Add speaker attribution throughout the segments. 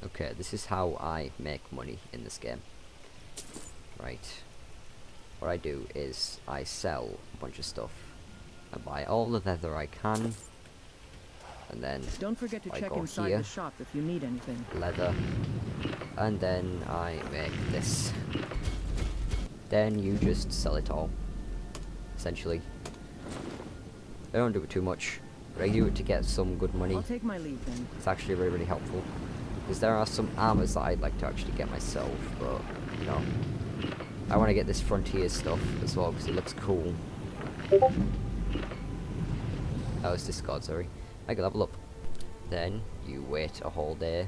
Speaker 1: Okay, this is how I make money in this game. Right. What I do is I sell a bunch of stuff. I buy all the leather I can. And then
Speaker 2: Don't forget to
Speaker 1: I
Speaker 2: check
Speaker 1: go
Speaker 2: inside
Speaker 1: here,
Speaker 2: the shop if you need anything.
Speaker 1: leather. And then I make this. Then you just sell it all. Essentially. I don't do it too much. But I do it to get some good money.
Speaker 2: I'll take my leave then.
Speaker 1: It's actually really, really helpful. Because there are some armors that I'd like to actually get myself, but, you know. I want to get this Frontier stuff as well, because it looks cool. That was Discord, sorry. I can level up. Then, you wait a whole day.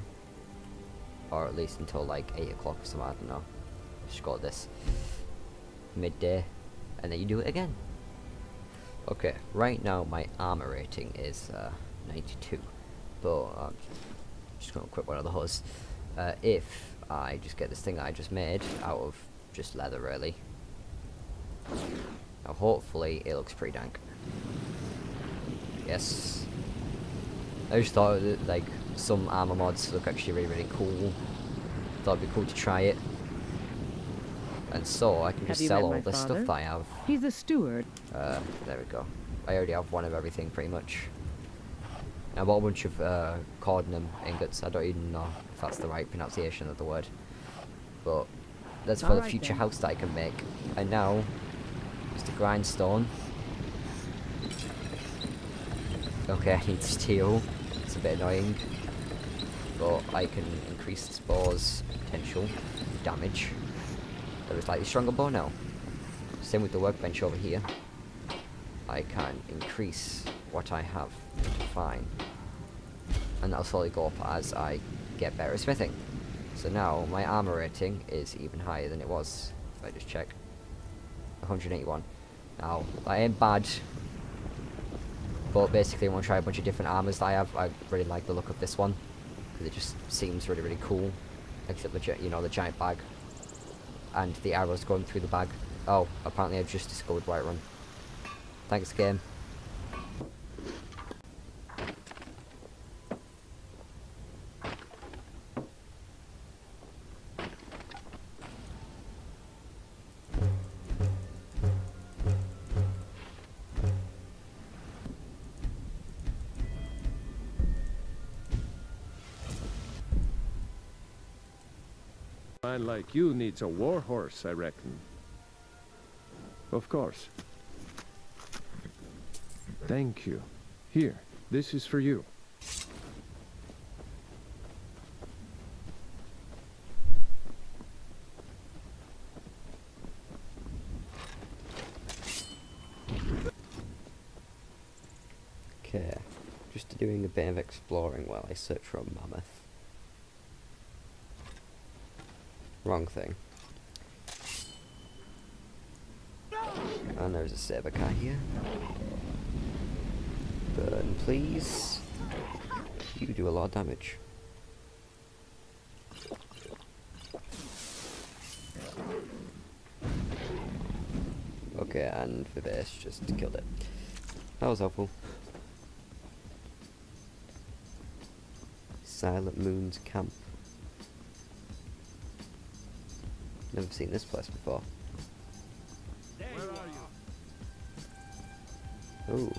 Speaker 1: Or at least until like 8 o'clock or something, I don't know. Just got this. Midday. And then you do it again. Okay, right now my armor rating is 92. But I'm just going to quit one of those. If I just get this thing that I just made out of just leather, really. Now hopefully it looks pretty dank. Yes. I just thought that, like, some armor mods look actually really, really cool. Thought it'd be cool to try it. And so I can just sell all the stuff that I have.
Speaker 2: He's the steward.
Speaker 1: There we go. I already have one of everything pretty much. I bought a bunch of cordenum ingots. I don't even know if that's the right pronunciation of the word. But that's for the future house that I can make. And now, just a grindstone. Okay, I need steel. It's a bit annoying. But I can increase this bow's potential damage. There is slightly stronger bow now. Same with the workbench over here. I can increase what I have to fine. And that'll slowly go up as I get better at smithing. So now my armor rating is even higher than it was. If I just check. 181. Now, that ain't bad. But basically I want to try a bunch of different armors that I have. I really like the look of this one. Because it just seems really, really cool. Except the, you know, the giant bag. And the arrows going through the bag. Oh, apparently I've just discovered Whiterun. Thanks, game.
Speaker 3: A man like you needs a war horse, I reckon. Of course. Thank you. Here, this is for you.
Speaker 1: Okay, just doing a bit of exploring while I search for a mammoth. Wrong thing. And there's a saber cat here. Burn, please. You do a lot of damage. Okay, and the base just killed it. That was helpful. Silent Moon's camp. Never seen this place before. Oh.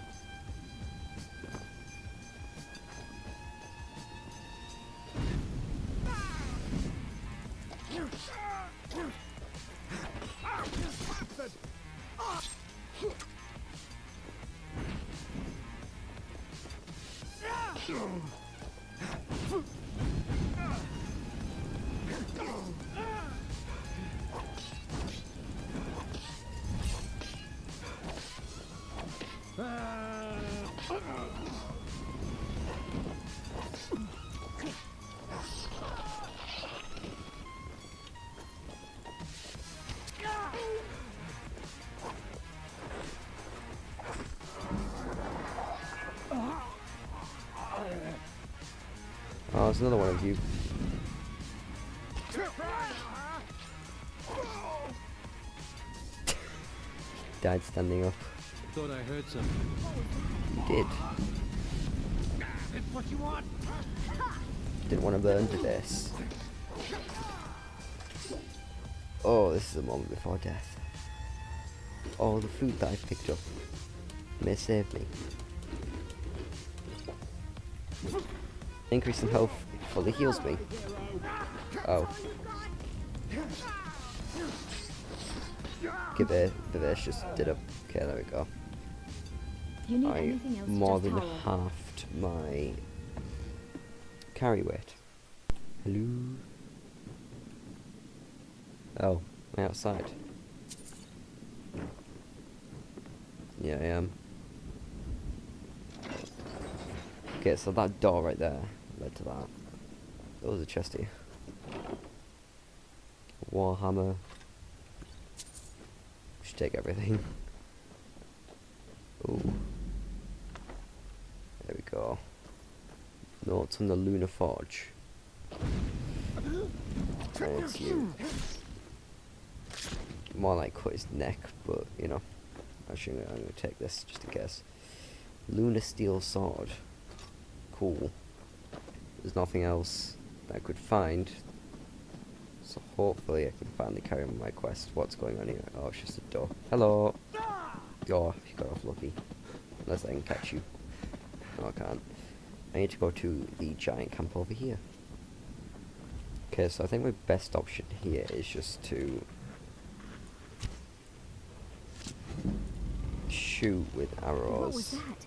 Speaker 1: Oh, there's another one of you. Died standing up.
Speaker 3: Thought I heard something.
Speaker 1: You did.
Speaker 3: It's what you want.
Speaker 1: Didn't want to burn to this. Oh, this is a moment before death. All the food that I picked up may save me. Increase in health fully heals me. Oh. Okay, Vivesh just did up. Okay, there we go.
Speaker 4: You need
Speaker 1: I
Speaker 4: anything else?
Speaker 1: more
Speaker 4: Just
Speaker 1: than
Speaker 4: towel.
Speaker 1: halved my carry weight. Hello? Oh, I'm outside. Yeah, I am. Okay, so that door right there led to that. There was a chest here. Warhammer. Should take everything. Ooh. There we go. Notes on the Lunar Forge. And it's you. More like cut his neck, but you know. Actually, I'm gonna take this just in case. Lunar Steel Sword. Cool. There's nothing else that I could find. So hopefully I can finally carry on my quest. What's going on here? Oh, it's just a door. Hello! Oh, you got off lucky. Unless I can catch you. No, I can't. I need to go to the giant camp over here. Okay, so I think my best option here is just to shoot with arrows.
Speaker 4: What was that?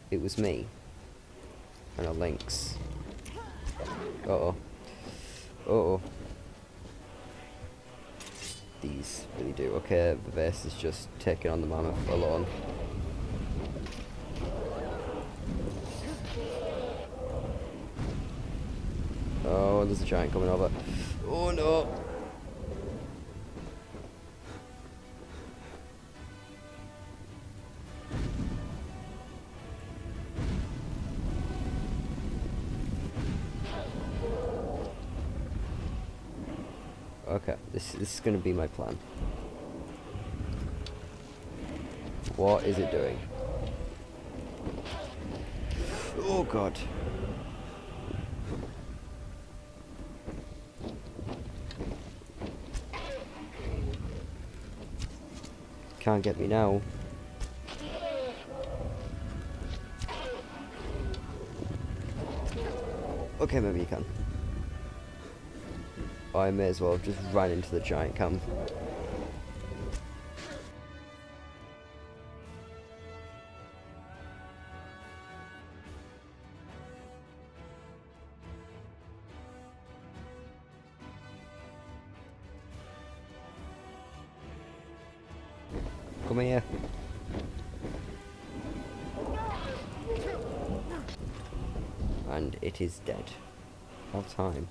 Speaker 1: It was me. And a lynx. Uh-oh. Uh-oh. These really do. Okay, Vives is just taking on the mammoth alone. Oh, there's a giant coming over. Oh no! Okay, this is going to be my plan. What is it doing? Oh god. Can't get me now. Okay, maybe you can. I may as well have just run into the giant camp. Come here. And it is dead. About time.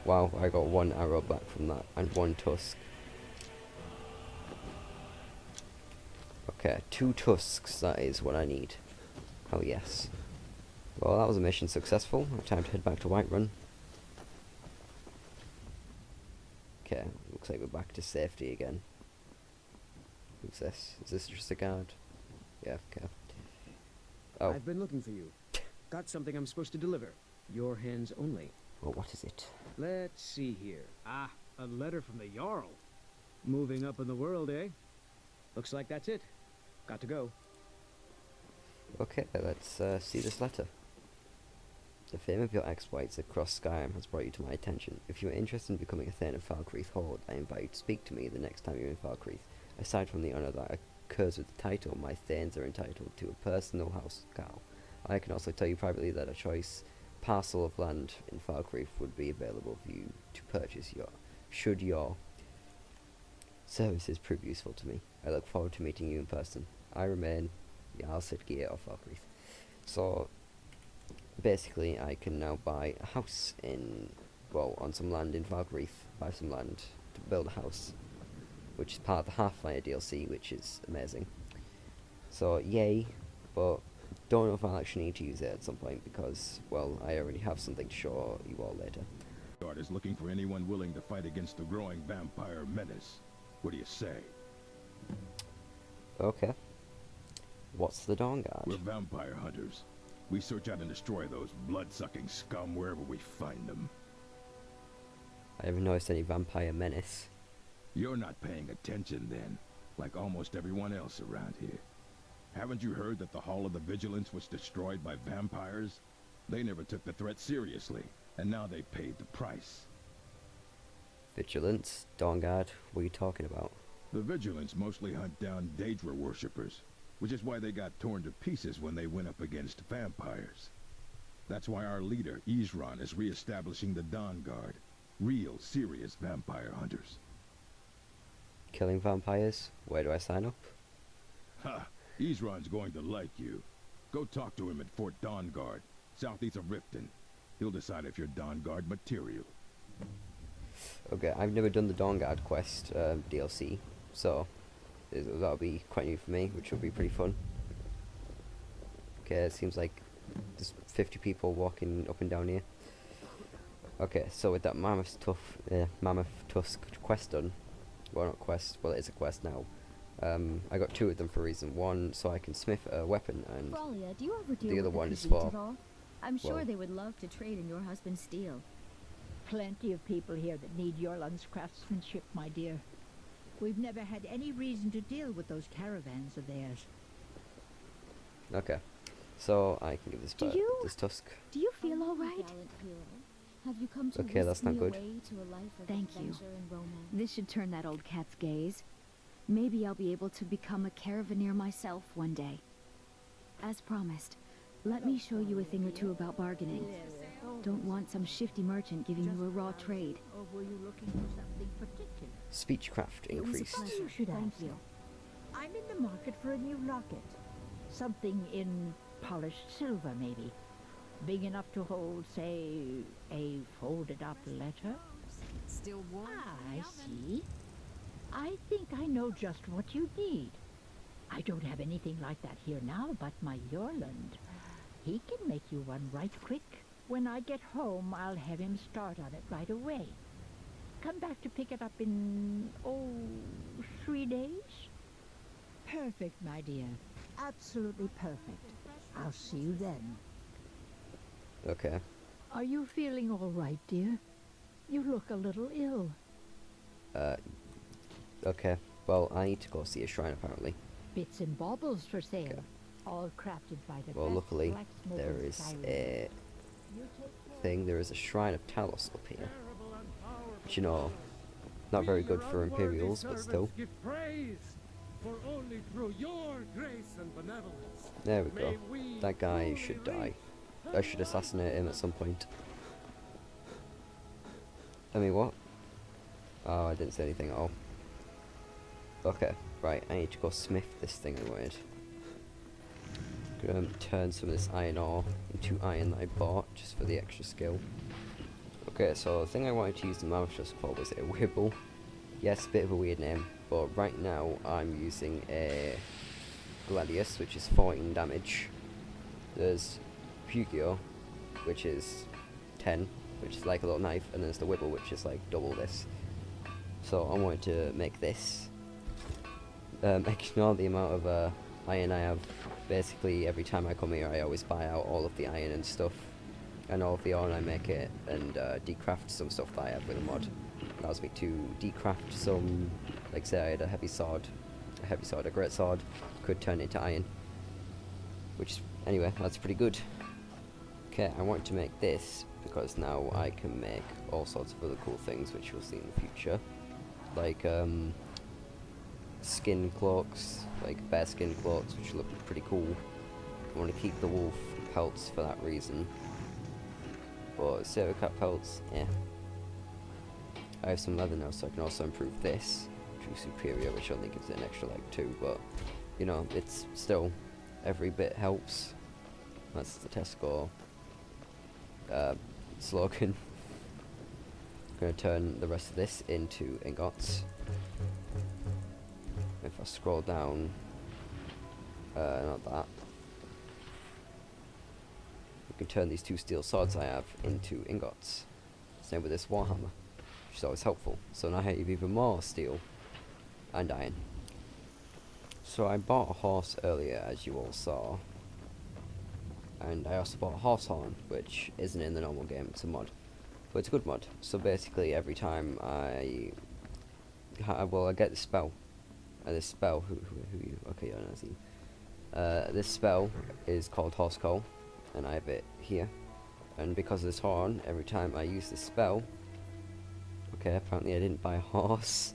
Speaker 1: Wow, I got one arrow back from that, and one tusk. Okay, 2 tusks, that is what I need. Oh yes. Well, that was a mission successful. Time to head back to Whiterun. Okay, looks like we're back to safety again. Who's this? Is this just a guard? Yeah, okay. Oh,
Speaker 5: I've been looking for you. Got something I'm supposed to deliver. Your hands only.
Speaker 1: well, what is it?
Speaker 5: Let's see here. Ah, a letter from the Jarl. Moving up in the world, eh? Looks like that's it. Got to go.
Speaker 1: Okay, let's see this letter. The fame of your exploits across Skyrim has brought you to my attention. If you are interested in becoming a Thane of Falkreath Horde, I invite you to speak to me the next time you're in Falkreath. Aside from the honour that occurs with the title, my Thanes are entitled to a personal house cow. I can also tell you privately that a choice parcel of land in Falkreath would be available for you to purchase should your services prove useful to me. I look forward to meeting you in person. I remain Jarl Gear of Falkreath. So basically I can now buy a house on some land in Falkreath, buy some land to build a house, which is part of the Half-Life DLC, which is amazing. So yay, but don't know if I'll actually need to use it at some point because, well, I already have something to show you all later.
Speaker 6: Guard is looking for anyone willing to fight against the growing vampire menace. What do you say?
Speaker 1: Okay. What's the Dawn Guard?
Speaker 6: We're vampire hunters. We search out and destroy those blood-sucking scum wherever we find them.
Speaker 1: I haven't noticed any vampire menace.
Speaker 6: You're not paying attention then, like almost everyone else around here. Haven't you heard that the Hall of the Vigilance was destroyed by vampires? They never took the threat seriously, and now they paid the price.
Speaker 1: Vigilance? Dawn Guard? What are you talking about?
Speaker 6: The Vigilance mostly hunt down Daedra worshippers, which is why they got torn to pieces when they went up against vampires. That's why our leader, Isran, is re-establishing the Dawn Guard. Real, serious vampire hunters.
Speaker 1: Killing vampires? Where do I sign up?
Speaker 6: Ha! Isran's going to like you. Go talk to him at Fort Dawn Guard, southeast of Riften. He'll decide if you're Dawn Guard material.
Speaker 1: Okay, I've never done the Dawn Guard quest DLC, so that'll be quite new for me, which will be pretty fun. Okay, it seems like there's 50 people walking up and down here. Okay, so with that Mammoth Tusk quest done, well, not quest, well, it is a quest now. I got 2 of them for a reason. One, so I can smith a weapon, and
Speaker 4: Fralia, do you ever deal
Speaker 1: the other
Speaker 4: with
Speaker 1: one
Speaker 4: the
Speaker 1: is
Speaker 4: Khajiit
Speaker 1: for,
Speaker 4: at all? I'm sure
Speaker 1: well,
Speaker 4: they would love to trade in your husband's steel.
Speaker 7: Plenty of people here that need Yorland's craftsmanship, my dear. We've never had any reason to deal with those caravans of theirs.
Speaker 1: okay, so I can give this this Tusk.
Speaker 4: Do you feel all right? Have you come to
Speaker 1: Okay,
Speaker 4: whisk
Speaker 1: that's not
Speaker 4: me
Speaker 1: good.
Speaker 4: away to a life of
Speaker 8: Thank you.
Speaker 4: adventure and romance?
Speaker 8: This should turn that old cat's gaze. Maybe I'll be able to become a caravaneer myself one day. As promised, let me show you a thing or two about bargaining. Don't want some shifty merchant giving you a raw trade.
Speaker 7: Or were you looking for something particular?
Speaker 1: Speechcraft
Speaker 8: It was a
Speaker 1: increased.
Speaker 8: pleasure.
Speaker 7: You should
Speaker 8: Thank
Speaker 7: ask.
Speaker 8: you.
Speaker 7: I'm in the market for a new locket. Something in polished silver, maybe. Big enough to hold, say, a folded-up letter?
Speaker 4: Still warm?
Speaker 7: I see. I think I know just what you need. I don't have anything like that here now, but my Yorland. He can make you one right quick. When I get home, I'll have him start on it right away. Come back to pick it up in, 3 days? Perfect, my dear. Absolutely perfect. I'll see you then.
Speaker 1: Okay,
Speaker 7: Are you feeling all right, dear? You look a little ill.
Speaker 1: okay. Well, I need to go see a shrine apparently.
Speaker 7: Bits and baubles for sale.
Speaker 1: Okay.
Speaker 7: All crafted by the
Speaker 1: Well,
Speaker 7: best
Speaker 1: luckily
Speaker 7: blacksmith
Speaker 1: there
Speaker 7: in
Speaker 1: is
Speaker 7: Skyrim.
Speaker 1: a
Speaker 7: You take care.
Speaker 1: thing. There is a shrine of Talos up here, which, you know, not very good for Imperials, but still.
Speaker 3: Give praise, for only through your grace and benevolence.
Speaker 1: There we go.
Speaker 3: may we
Speaker 1: That guy
Speaker 3: truly
Speaker 1: should die.
Speaker 3: reach
Speaker 1: I should assassinate him at some point. I mean, what? Oh, I didn't say anything at all. Okay, right, I need to go smith this thing I wanted. Gonna turn some of this iron ore into iron that I bought, just for the extra skill. Okay, so the thing I wanted to use the Mammoth Tusk for was a Wibble. Yes, a bit of a weird name, but right now I'm using a Gladius, which is 14 damage. There's Pugio, which is 10, which is like a little knife, and then there's the Wibble, which is like double this. So I wanted to make this. Ignore the amount of iron I have. Basically, every time I come here, I always buy out all of the iron and stuff, and all of the ore, and I make it and decraft some stuff that I have with a mod. Allows me to decraft some, like say I had a heavy sword, a great sword, could turn it into iron. Which, anyway, that's pretty good. Okay, I want to make this because now I can make all sorts of other cool things, which you'll see in the future, like skin cloaks, like bear skin cloaks, which look pretty cool. I want to keep the wolf pelts for that reason, but saber cat pelts, yeah. I have some leather now, so I can also improve this to superior, which only gives it an extra like 2, but you know, it's still, every bit helps. That's the Tesco slogan. I'm going to turn the rest of this into ingots. If I scroll down, not that, we can turn these 2 steel swords I have into ingots. Same with this warhammer, which is always helpful. So now I have even more steel and iron. So I bought a horse earlier, as you all saw. and I also bought a horse horn, which isn't in the normal game, it's a mod. But it's a good mod. So basically every time I get this spell. This spell, who are you? Okay, you're Nazi. This spell is called Horse Call, and I have it here. And because of this horn, every time I use this spell... Okay, apparently I didn't buy a horse.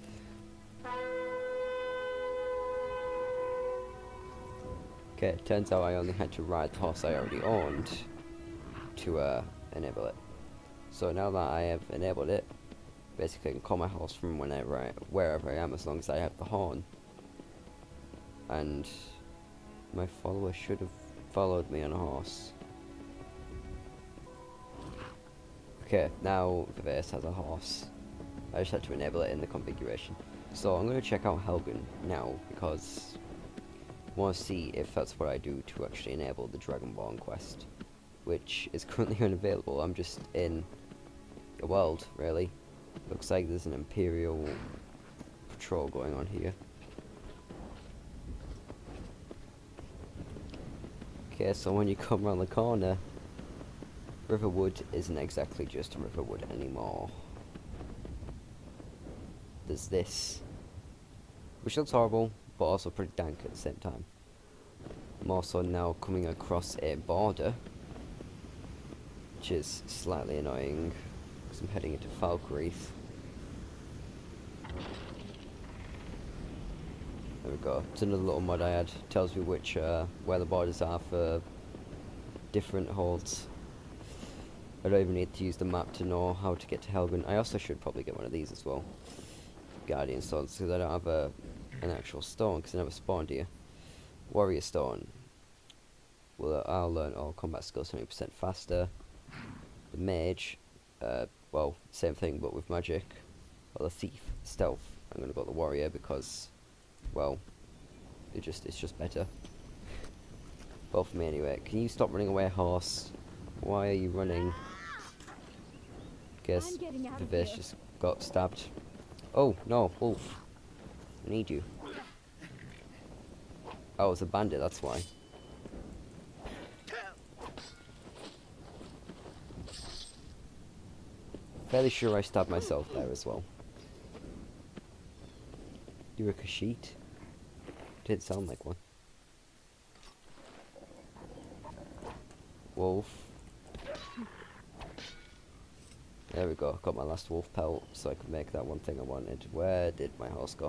Speaker 1: Okay, it turns out I only had to ride the horse I already owned to enable it. So now that I have enabled it, basically I can call my horse from wherever I am, as long as I have the horn. And my follower should have followed me on a horse. Okay, now Vives has a horse. I just had to enable it in the configuration. So I'm going to check out Helgen now, because I want to see if that's what I do to actually enable the Dragonborn quest, which is currently unavailable. I'm just in the world, really. Looks like there's an Imperial patrol going on here. Okay, so when you come around the corner, Riverwood isn't exactly just Riverwood anymore. There's this, which looks horrible, but also pretty dank at the same time. I'm also now coming across a border, which is slightly annoying, because I'm heading into Falkreath. There we go. It's another little mod I had. Tells me which where the borders are for different holds. I don't even need to use the map to know how to get to Helgen. I also should probably get one of these as well. Guardian Swords, because I don't have an actual stone, because I never spawned here. Warrior Stone. Well, I'll learn all combat skills 20% faster. The Mage, well, same thing but with magic. Well, the Thief, Stealth. I'm gonna go the Warrior because, well, it's just better. Well, for me anyway. Can you stop running away, horse? Why are you running? Guess Vives just got stabbed. Oh, no, wolf. I need you. Oh, it's a bandit, that's why. Fairly sure I stabbed myself there as well. You're a Khajiit? Didn't sound like one. Wolf. There we go, got my last wolf pelt, so I could make that one thing I wanted. Where did my horse go?